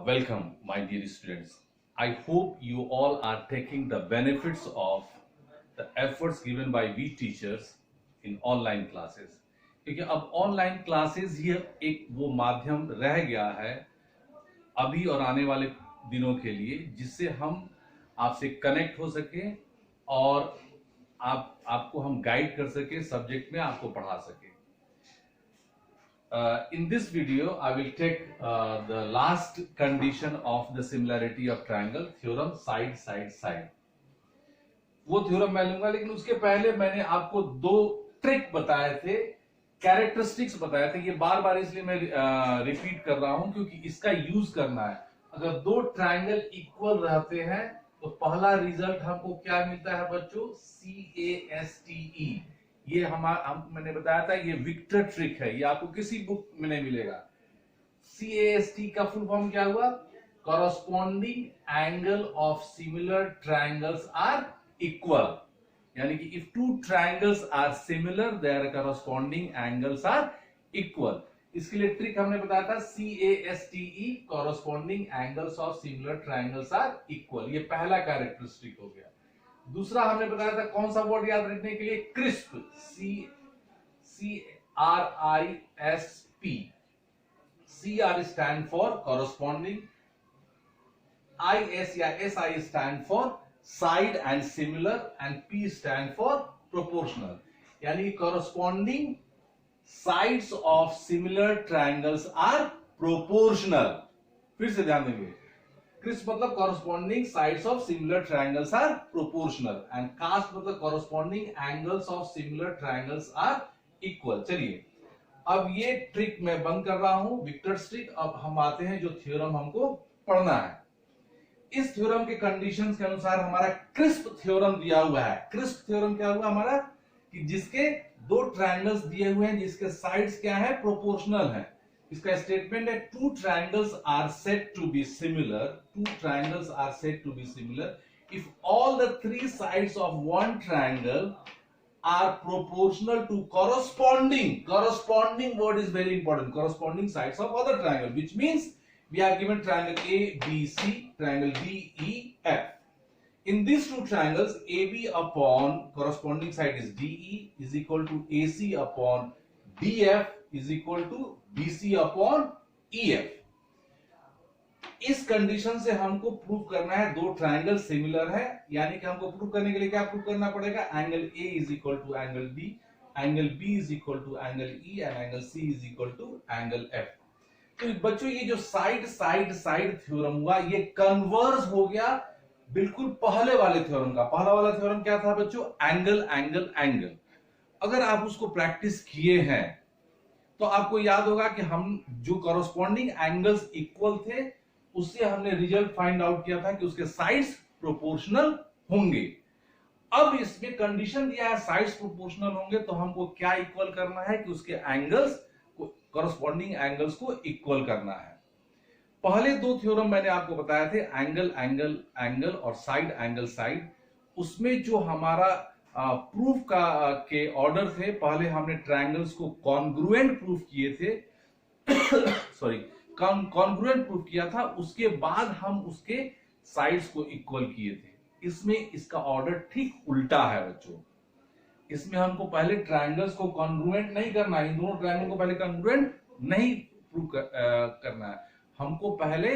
Welcome, my dear students. I hope you all are taking the benefits of the efforts given by we teachers in online classes. क्योंकि अब online classes ही एक वो माध्यम रह गया है अभी और आने वाले दिनों के लिए, जिससे हम आपसे कनेक्ट हो सके और आपको हम गाइड कर सके, सब्जेक्ट में आपको पढ़ा सके. In this video, I will take the last condition of the similarity of triangle theorem, side side side. वो थ्योरम मैं लूंगा, लेकिन उसके पहले मैंने आपको दो ट्रिक बताए थे, कैरेक्टरिस्टिक्स बताए थे. ये बार बार इसलिए मैं रिपीट कर रहा हूं क्योंकि इसका यूज करना है. अगर दो ट्रायंगल इक्वल रहते हैं तो पहला रिजल्ट हमको क्या मिलता है बच्चों? CASTE. ये मैंने बताया था, ये विक्टर ट्रिक है, ये आपको किसी बुक में नहीं मिलेगा. CAST का फुल फॉर्म क्या हुआ? Corresponding angle of similar triangles are equal. यानी कि if two triangles are similar their corresponding angles are equal. इसके लिए ट्रिक हमने बताया था CASTE, corresponding angles of similar triangles are equal. ये पहला कैरेक्टरिस्टिक हो गया. दूसरा हमने बताया था कौन सा वर्ड याद रखने के लिए? Crisp. CRISP. CR stand for corresponding, IS या SI stand for side and similar, and P stand for proportional. यानी corresponding sides of similar triangles are proportional. फिर से ध्यान देंगे. क्रिस्प मतलब corresponding sides of similar triangles are proportional, and cast मतलब corresponding angles of similar triangles are equal. चलिए, अब ये ट्रिक मैं बंद कर रहा हूं, विक्टर्स ट्रिक. अब हम आते हैं जो थ्योरम हमको पढ़ना है. इस थ्योरम के कंडीशंस के अनुसार हमारा क्रिस्प थ्योरम दिया हुआ है. क्रिस्प थ्योरम क्या हुआ हमारा? कि जिसके दो ट्रायंगल्स दिए हुए हैं जिसके साइड्स क्या है? प्रोपोर्शनल है. इसका स्टेटमेंट है two triangles are said to be similar. Two triangles are said to be similar if all the three sides of one triangle are proportional to corresponding word is very important, corresponding sides of other triangle, which means we have given triangle ABC, triangle DEF. In these two triangles, AB upon corresponding side is DE is equal to AC upon DF is equal to BC upon EF. इस condition से हमको prove करना है दो triangle similar है. यानी कि हमको प्रूव करने के लिए क्या प्रूव करना पड़ेगा? Angle A is equal to angle B, angle B is equal to angle E, and angle C is equal to angle F. तो बच्चों ये जो साइड साइड साइड थ्योरम हुआ, ये कन्वर्स हो गया बिल्कुल पहले वाले थ्योरम का. पहला वाला थ्योरम क्या था बच्चों? Angle angle angle. अगर आप उसको प्रैक्टिस किए हैं तो आपको याद होगा कि हम जो कॉरस्पॉन्डिंग एंगल्स इक्वल थे उससे हमने रिजल्ट फाइंड आउट किया था कि उसके साइड्स प्रोपोर्शनल होंगे. अब इसमें कंडीशन दिया है साइड्स प्रोपोर्शनल होंगे, तो हमको क्या इक्वल करना है? कि उसके एंगल्स को, कॉरस्पॉन्डिंग एंगल्स को इक्वल करना है. पहले दो थ्योरम मैंने आपको बताए थे, एंगल एंगल एंगल और साइड एंगल साइड. उसमें जो हमारा प्रूफ के ऑर्डर थे, पहले हमने ट्रायंगल्स को कॉन्ग्रुएंट प्रूफ किए थे सॉरी कॉन्ग्रुएंट प्रूफ किया था. उसके बाद हम उसके साइड्स को इक्वल किए थे. इसमें इसका ऑर्डर ठीक उल्टा है बच्चों. इसमें हमको पहले ट्रायंगल्स को कॉन्ग्रुएंट नहीं करना है, इन दोनों ट्रायंगल को पहले कॉन्ग्रुएंट नहीं प्रूव करना है. हमको पहले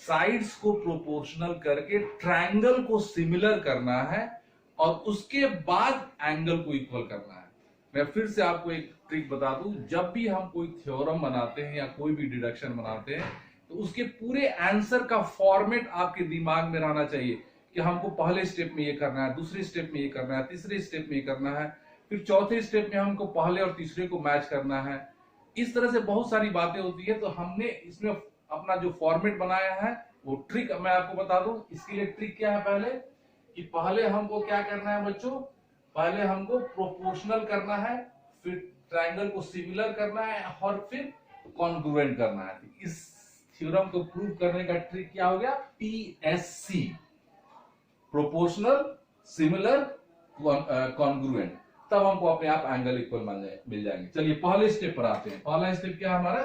साइड्स को प्रोपोर्शनल करके ट्रायंगल को सिमिलर करना है और उसके बाद एंगल को इक्वल करना है. मैं फिर से आपको एक ट्रिक बता दूं, जब भी हम कोई थ्योरम बनाते हैं या कोई भी डिडक्शन बनाते हैं तो उसके पूरे आंसर का फॉर्मेट आपके दिमाग में रहना चाहिए कि हमको पहले स्टेप में ये करना है, दूसरे स्टेप में ये करना है, तीसरे स्टेप में ये करना है, फिर चौथे स्टेप में हमको पहले और तीसरे को मैच करना है. इस तरह से बहुत सारी बातें होती है. तो हमने इसमें अपना जो फॉर्मेट बनाया है वो ट्रिक मैं आपको बता दूं. इसके लिए ट्रिक क्या है? पहले हमको क्या करना है बच्चों? पहले हमको प्रोपोर्शनल करना है, फिर ट्रायंगल को सिमिलर करना है और फिर कॉन्ग्रुएंट करना है. इस थ्योरम को प्रूव करने का ट्रिक क्या हो गया? PSC, proportional, similar, congruent. तब हमको अपने आप एंगल इक्वल मिल जाएंगे. चलिए पहले स्टेप पर आते हैं. पहला स्टेप क्या हमारा?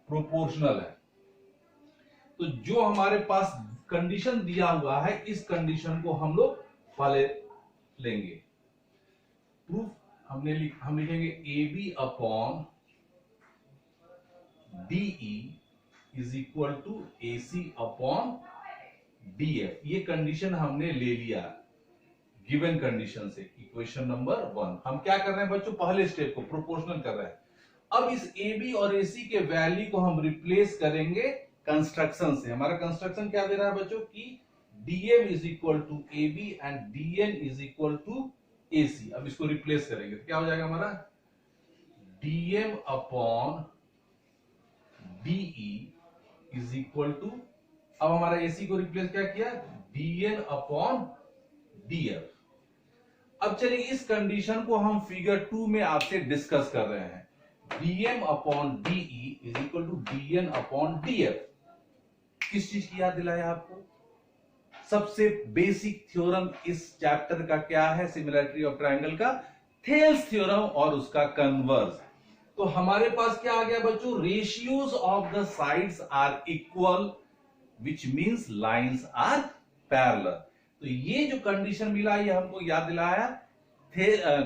प्रोपोर्शनल है. तो जो हमारे पास कंडीशन दिया हुआ है इस कंडीशन को हम लोग पहले लेंगे। प्रूफ हम लिखेंगे A B upon DE is equal to AC upon DF। ये कंडीशन हमने ले लिया गिवन कंडीशन से, इक्वेशन नंबर 1। हम क्या कर रहे हैं बच्चों, पहले स्टेप को प्रोपोर्शनल कर रहे हैं। अब इस AB और AC के वैल्यू को हम रिप्लेस करेंगे कंस्ट्रक्शन से। हमारा कंस्ट्रक्शन क्या दे रहा है बच्चों की DM is equal to AB and DN is equal to AC। अब इसको रिप्लेस करेंगे तो क्या हो जाएगा हमारा DM upon DE is equal to, अब हमारा AC को रिप्लेस क्या किया DN अपॉन DF। अब चलिए इस कंडीशन को हम फिगर 2 में आपसे डिस्कस कर रहे हैं। DM upon DE is equal to DN upon DF। किस चीज की याद दिलाया आपको, सबसे बेसिक थ्योरम इस चैप्टर का क्या है, सिमिलरिटी ऑफ ट्रायंगल का थेल्स थ्योरम और उसका कन्वर्स। तो हमारे पास क्या आ गया बच्चों, ratios of the sides are equal which means lines are parallel. तो ये जो कंडीशन मिला ये हमको याद दिलाया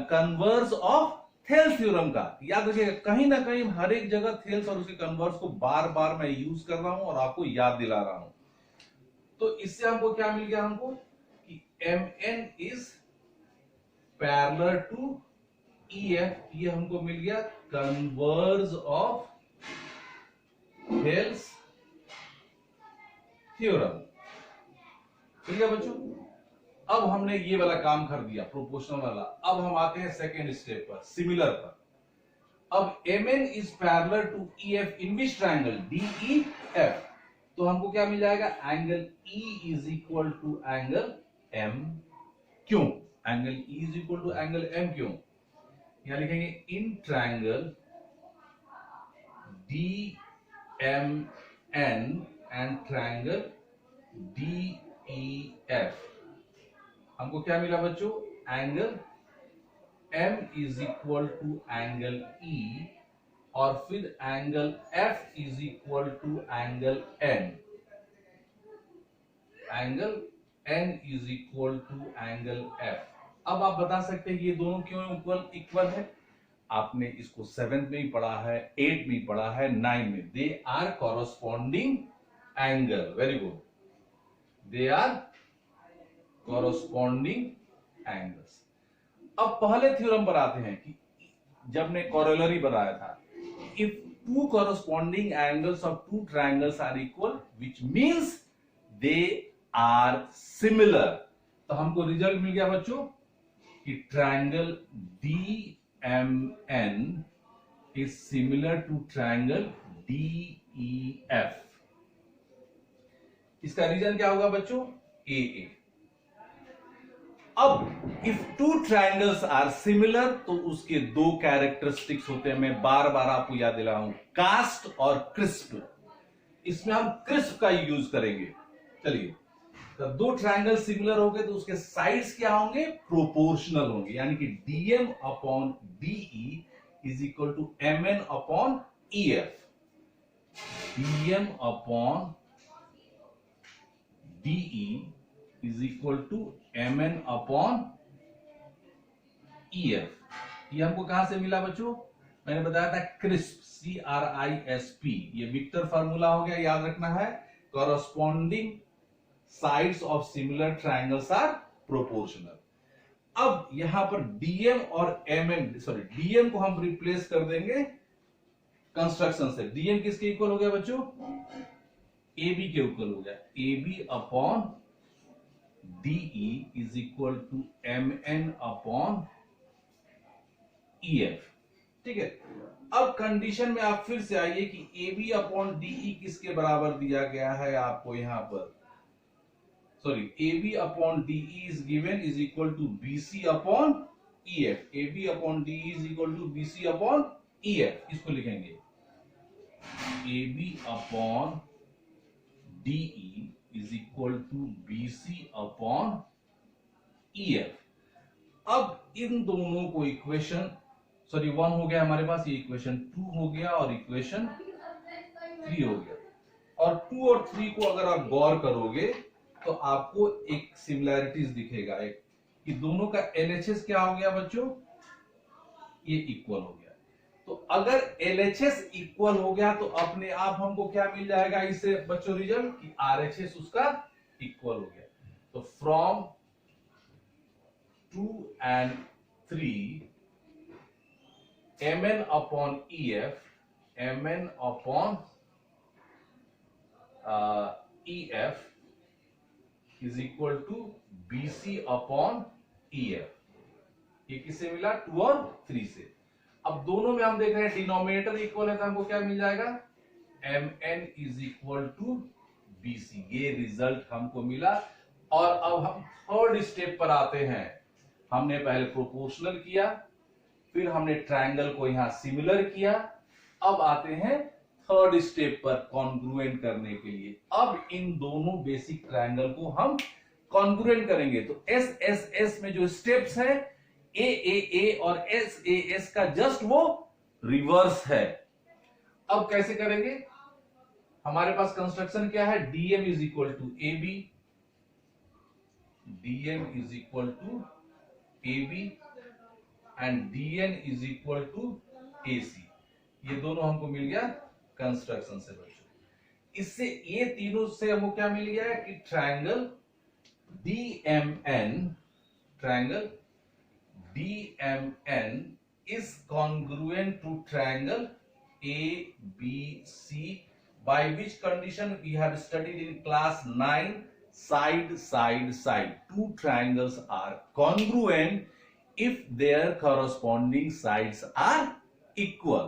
कन्वर्स ऑफ थेल्स थ्योरम का। याद रखिएगा कहीं ना कहीं हर एक जगह थेल्स और उसके कन्वर्स को बार बार मैं यूज कर रहा हूं और आपको याद दिला रहा हूं। तो इससे हमको क्या मिल गया, हमको कि MN is parallel to EF, ये हमको मिल गया कन्वर्स ऑफ थेल्स थ्योरम। ठीक है बच्चों, अब हमने ये वाला काम कर दिया प्रोपोर्शनल वाला। अब हम आते हैं सेकेंड स्टेप पर, सिमिलर पर। अब MN is parallel to EF in which triangle DEF। तो हमको क्या मिल जाएगा, angle E is equal to angle M। क्यों angle E is equal to angle M, क्यों, यहां लिखेंगे in triangle DMN and triangle DEF। हमको क्या मिला बच्चों, angle M is equal to angle E और फिर angle F is equal to angle N। Angle N is equal to angle F। अब आप बता सकते हैं ये दोनों क्यों इक्वल है। आपने इसको 7th में ही पढ़ा है, 8 में ही पढ़ा है, 9 में। They are corresponding angle, very good, they are corresponding angles. अब पहले थ्योरम पर आते हैं कि जब ने कोरोलरी बनाया था, if two corresponding angles of two triangles are equal which means they are similar. तो हमको रिजल्ट मिल गया बच्चों कि triangle DMN is similar to triangle DEF। इसका रीजन क्या होगा बच्चों, AA। अब if two triangles are similar तो उसके दो कैरेक्टरिस्टिक्स होते हैं, मैं बार बार आपको याद दिला रहा हूं, कास्ट और क्रिस्प। इसमें हम क्रिस्प का यूज करेंगे। चलिए, तो दो ट्रायंगल सिमिलर हो गए तो उसके साइड्स क्या होंगे, प्रोपोर्शनल होंगे, यानी कि DM upon DE is equal to MN upon EF। DM upon DE is equal to MN upon EF। ये हमको कहां से मिला बच्चों, मैंने बताया था क्रिस्प, CRISP। ये विक्टर फार्मूला हो गया, याद रखना है। Corresponding sides of similar triangles are proportional. अब यहां पर DM और DM को हम रिप्लेस कर देंगे कंस्ट्रक्शन से। DM किसके इक्वल हो गया बच्चों, AB के इक्वल हो गया। AB upon DE is equal to MN upon EF। ठीक है, अब कंडीशन में आप फिर से आइए कि AB अपॉन DE किसके बराबर दिया गया है आपको, यहां पर AB upon DE is given is equal to BC upon EF। AB upon DE is equal to BC upon EF। इसको लिखेंगे AB upon DE is equal to BC upon EF। अब इन दोनों को इक्वेशन 1 हो गया हमारे पास, ये इक्वेशन 2 हो गया और इक्वेशन 3 हो गया। और 2 और 3 को अगर आप गौर करोगे तो आपको एक सिमिलैरिटीज दिखेगा, एक कि दोनों का LHS क्या हो गया बच्चों, ये इक्वल हो गया। तो अगर LHS इक्वल हो गया तो अपने आप हमको क्या मिल जाएगा इससे बच्चों रिजल्ट, कि RHS उसका इक्वल हो गया। तो from 2 and 3 Mn upon EF, Mn upon EF is equal to BC upon EF। ये किससे मिला, 2 और 3 से। अब दोनों में हम देख रहे हैं डिनोमिनेटर इक्वल है तो हमको क्या मिल जाएगा, Mn is equal to BC। ये रिजल्ट हमको मिला। और अब हम थर्ड स्टेप पर आते हैं। हमने पहले प्रोपोर्शनल किया, फिर हमने ट्रायंगल को यहां सिमिलर किया, अब आते हैं थर्ड स्टेप पर कॉन्ग्रुएंट करने के लिए। अब इन दोनों बेसिक ट्रायंगल को हम कॉन्ग्रुएंट करेंगे। तो SSS में जो स्टेप्स है AAA और SAS का जस्ट वो रिवर्स है। अब कैसे करेंगे, हमारे पास कंस्ट्रक्शन क्या है, DM is equal to AB, DM is equal to AB and DN is equal to AC। ये दोनों हमको मिल गया कंस्ट्रक्शन से बच्चों। इससे ये तीनों से हमको क्या मिल गया कि triangle DMN is congruent to triangle ABC, by which condition we have studied in class 9, side side side। Two triangles are congruent if their corresponding sides are equal।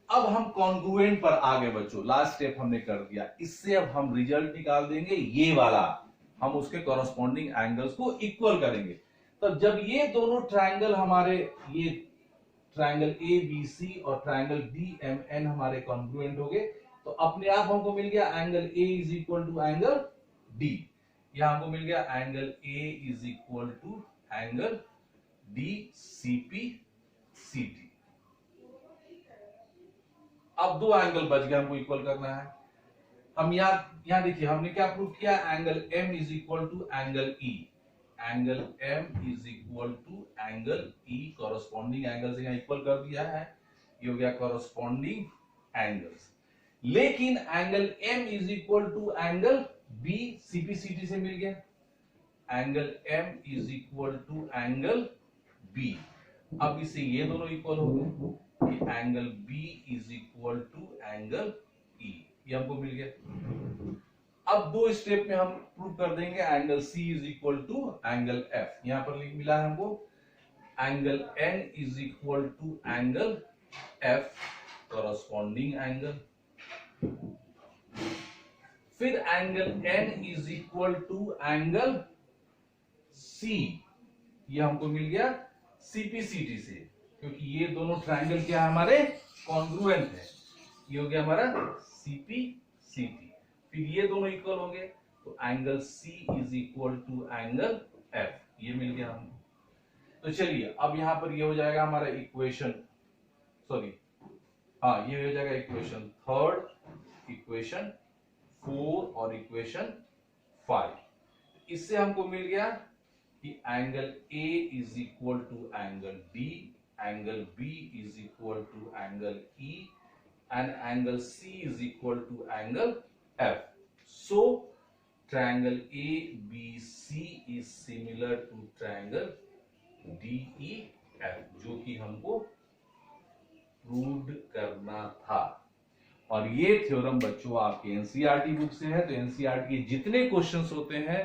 अब हम कॉन्ग्रुएंट पर आ गए बच्चों, लास्ट स्टेप हमने कर दिया। इससे अब हम रिजल्ट निकाल देंगे, ये वाला हम उसके कॉरस्पॉन्डिंग एंगल्स को इक्वल करेंगे। तो जब ये दोनों ट्रायंगल हमारे, ये ट्रायंगल ABC और ट्रायंगल DMN हमारे कॉन्ग्रुएंट हो गए, तो अपने आप हमको मिल गया angle A is equal to angle D। यहां हमको मिल गया angle A is equal to angle D CPCT। अब दो एंगल बच गए, हमको इक्वल करना है। हम यहां देखिए हमने क्या प्रूव किया, angle M is equal to angle E। Angle M is equal to angle E, corresponding angles यहां इक्वल कर दिया है, ये हो गया कॉरस्पॉन्डिंग एंगल्स। लेकिन angle M is equal to angle B CPCT से मिल गया। Angle M is equal to angle B। अब इससे ये दोनों इक्वल हो गए, angle B is equal to angle E, ये हमको मिल गया। अब दो स्टेप में हम प्रूव कर देंगे angle C is equal to angle F। यहां पर मिला है हमको angle N is equal to angle F, corresponding angle. फिर angle N is equal to angle C, ये हमको मिल गया CPCT से, क्योंकि ये दोनों ट्रायंगल क्या है हमारे कॉन्ग्रुएंट है। ये हो गया हमारा CPCT। फिर ये दोनों इक्वल हो गए, तो angle C is equal to angle F, ये मिल गया हमको। तो चलिए अब यहां पर ये हो जाएगा हमारा इक्वेशन, सॉरी हाँ ये हो जाएगा इक्वेशन थर्ड, इक्वेशन 4 और इक्वेशन 5। इससे हमको मिल गया कि angle A is equal to angle D, angle B is equal to angle E and angle C is equal to angle F. So triangle ABC is similar to triangle DEF, जो कि हमको prove करना था। और ये theorem बच्चों आपके NCERT book से है, तो एनसीईआरटी के जितने क्वेश्चंस होते हैं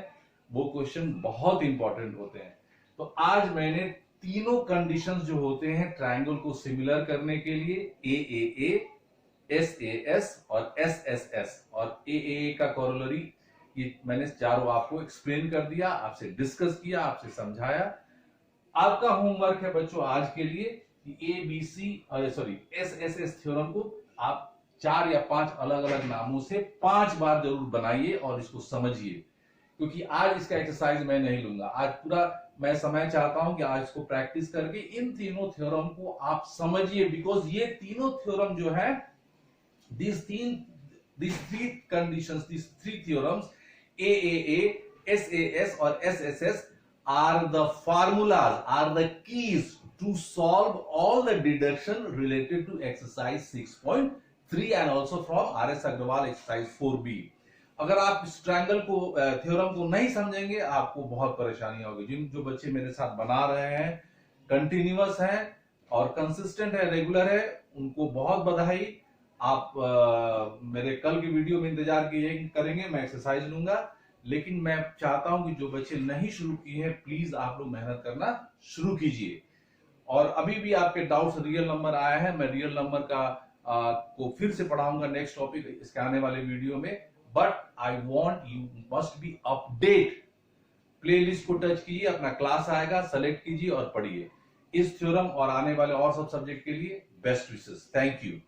वो क्वेश्चन बहुत इंपॉर्टेंट होते हैं। तो आज मैंने तीनों कंडीशंस जो होते हैं ट्रायंगल को सिमिलर करने के लिए, AAA, SAS और SSS और AAA का कोरोलरी, ये मैंने चारों आपको एक्सप्लेन कर दिया, आपसे डिस्कस किया, आपसे समझाया। आपका होमवर्क है बच्चों आज के लिए कि SSS थ्योरम को आप 4 या 5 अलग अलग नामों से 5 बार जरूर बनाइए और इसको समझिए, क्योंकि आज इसका एक्सरसाइज मैं नहीं लूंगा। आज पूरा मैं समय चाहता हूं कि आज इसको प्रैक्टिस करके इन तीनों थ्योरम को आप समझिए, बिकॉज ये तीनों थ्योरम जो है, these three conditions, these three theorems, AAA, SAS or SSS, are the formulas, are the keys to solve all the deduction related to exercise 6.3 and also from RS Agrawal exercise 4B. अगर आप इस triangle को theorem को नहीं समझेंगे आपको बहुत परेशानी होगी। जो बच्चे मेरे साथ बना रहे हैं, कंटिन्यूअस हैं और कंसिस्टेंट है, रेगुलर है, उनको बहुत बधाई। आप मेरे कल की वीडियो में इंतजार करेंगे, मैं एक्सरसाइज लूंगा। लेकिन मैं चाहता हूं कि जो बच्चे नहीं शुरू किए हैं प्लीज आप लोग मेहनत करना शुरू कीजिए। और अभी भी आपके डाउट्स रियल नंबर आया है, मैं रियल नंबर का को फिर से पढ़ाऊंगा नेक्स्ट टॉपिक इसके आने वाले वीडियो में। But I want you must be update. Playlist को टच कीजिए, अपना क्लास आएगा, सेलेक्ट कीजिए और पढ़िए इस थ्योरम और आने वाले और सब सब्जेक्ट के लिए। Best wishes, thank you.